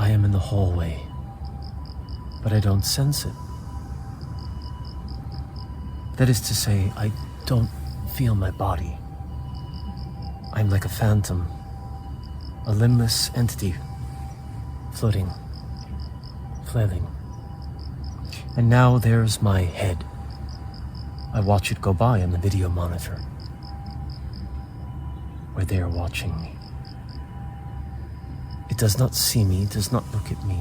I am in the hallway, but I don't sense it. That is to say, I don't feel my body. I'm like a phantom, a limbless entity, floating, flailing. And now there's my head. I watch it go by on the video monitor, where they are watching me. It does not see me, does not look at me.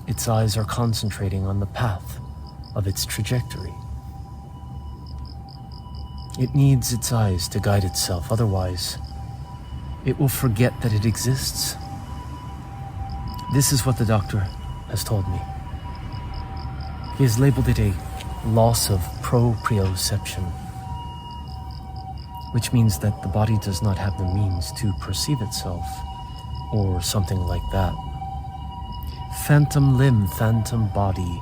Its eyes are concentrating on the path of its trajectory. It needs its eyes to guide itself, otherwise it will forget that it exists. This is what the doctor has told me. He has labeled it a loss of proprioception, which means that the body does not have the means to perceive itself, or something like that. Phantom limb, phantom body.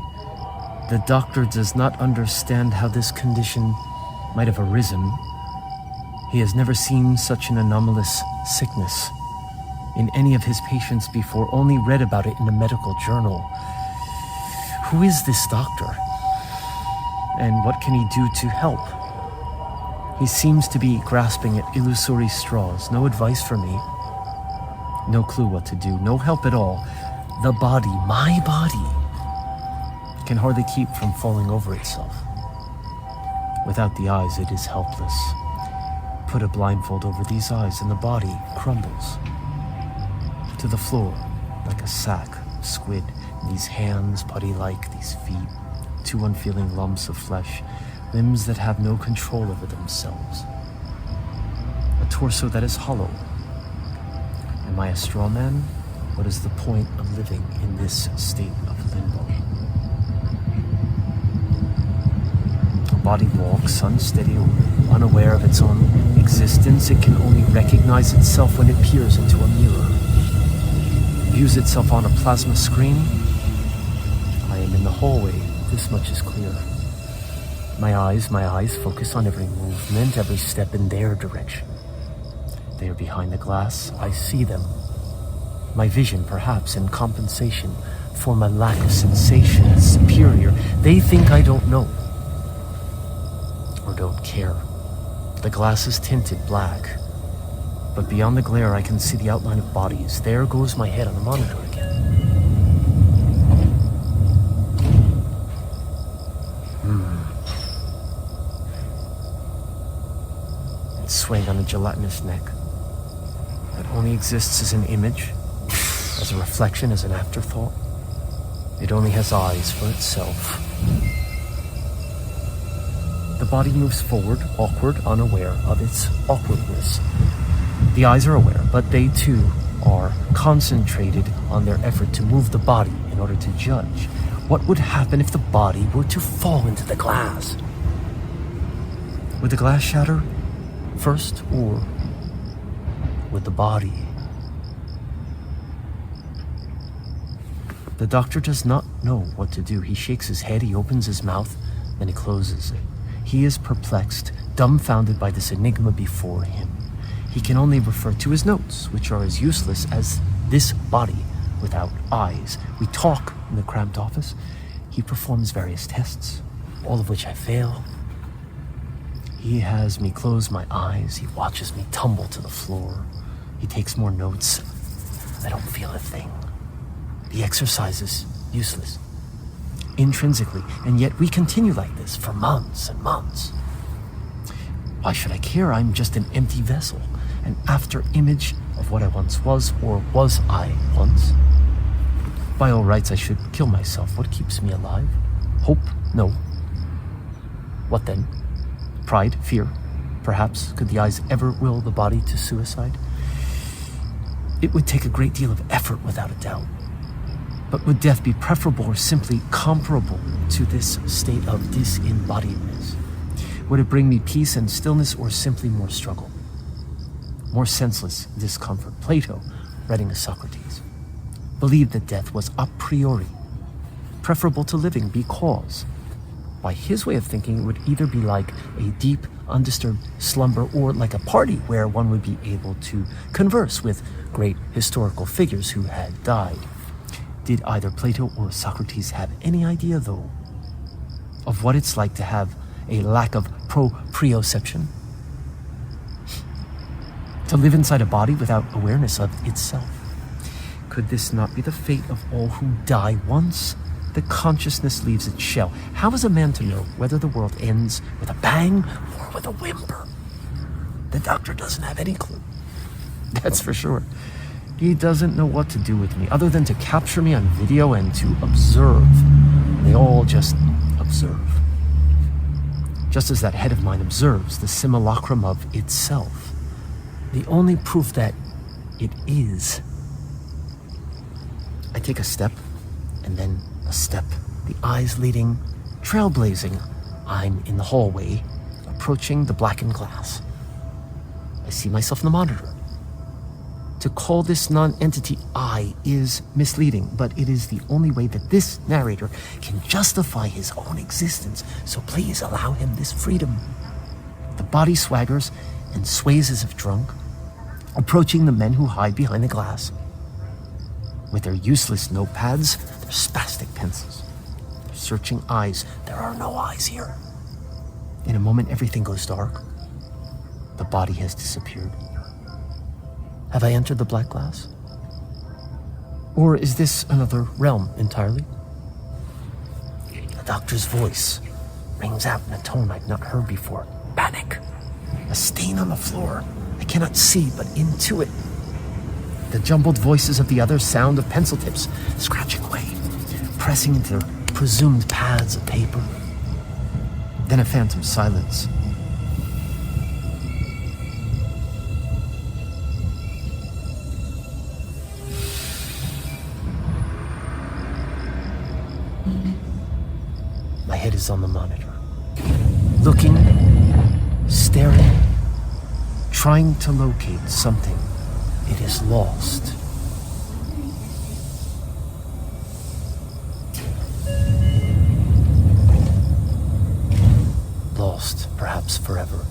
The doctor does not understand how this condition might have arisen. He has never seen such an anomalous sickness in any of his patients before, only read about it in a medical journal. Who is this doctor? And what can he do to help? He seems to be grasping at illusory straws. No advice for me. No clue what to do. No help at all. The body, my body, can hardly keep from falling over itself. Without the eyes, it is helpless. Put a blindfold over these eyes and the body crumbles to the floor like a sack of squid. These hands, putty-like, these feet, two unfeeling lumps of flesh, limbs that have no control over themselves. A torso that is hollow. Am I a straw man? What is the point of living in this state of limbo? A body walks unsteady, unaware of its own existence. It can only recognize itself when it peers into a mirror. Views itself on a plasma screen. I am in the hallway, this much is clear. My eyes focus on every movement, every step in their direction. They are behind the glass, I see them. My vision, perhaps in compensation for my lack of sensation, is superior. They think I don't know, or don't care. The glass is tinted black, but beyond the glare I can see the outline of bodies. There goes my head on the monitor again. It's swaying on a gelatinous neck that only exists as an image, as a reflection, as an afterthought. It only has eyes for itself. The body moves forward, awkward, unaware of its awkwardness. The eyes are aware, but they too are concentrated on their effort to move the body in order to judge. What would happen if the body were to fall into the glass? Would the glass shatter first, or would the body? The doctor does not know what to do. He shakes his head, he opens his mouth, then he closes it. He is perplexed, dumbfounded by this enigma before him. He can only refer to his notes, which are as useless as this body without eyes. We talk in the cramped office. He performs various tests, all of which I fail. He has me close my eyes. He watches me tumble to the floor. He takes more notes. I don't feel a thing. The exercise is useless, intrinsically, and yet we continue like this for months and months. Why should I care? I'm just an empty vessel, an after image of what I once was, or was I once? By all rights, I should kill myself. What keeps me alive? Hope? No. What then? Pride? Fear? Perhaps? Could the eyes ever will the body to suicide? It would take a great deal of effort, without a doubt. But would death be preferable or simply comparable to this state of disembodiedness? Would it bring me peace and stillness, or simply more struggle? More senseless discomfort? Plato, writing to Socrates, believed that death was a priori preferable to living because, by his way of thinking, it would either be like a deep, undisturbed slumber, or like a party where one would be able to converse with great historical figures who had died. Did either Plato or Socrates have any idea, though, of what it's like to have a lack of proprioception? To live inside a body without awareness of itself? Could this not be the fate of all who die once the consciousness leaves its shell? How is a man to know whether the world ends with a bang or with a whimper? The doctor doesn't have any clue. That's for sure. He doesn't know what to do with me other than to capture me on video and to observe. And they all just observe. Just as that head of mine observes the simulacrum of itself. The only proof that it is. I take a step, and then a step. The eyes leading, trailblazing. I'm in the hallway, approaching the blackened glass. I see myself in the monitor. To call this non-entity I is misleading, but it is the only way that this narrator can justify his own existence, so please allow him this freedom. The body swaggers and sways as if drunk, approaching the men who hide behind the glass. With their useless notepads, their spastic pencils, their searching eyes. There are no eyes here. In a moment, everything goes dark. The body has disappeared. Have I entered the black glass? Or is this another realm entirely? The doctor's voice rings out in a tone I've not heard before. Panic. A stain on the floor. I cannot see, but intuit. The jumbled voices of the others sound of pencil tips, scratching away, pressing into their presumed pads of paper. Then a phantom silence. My head is on the monitor, looking, staring, trying to locate something. It is lost. Lost, perhaps forever.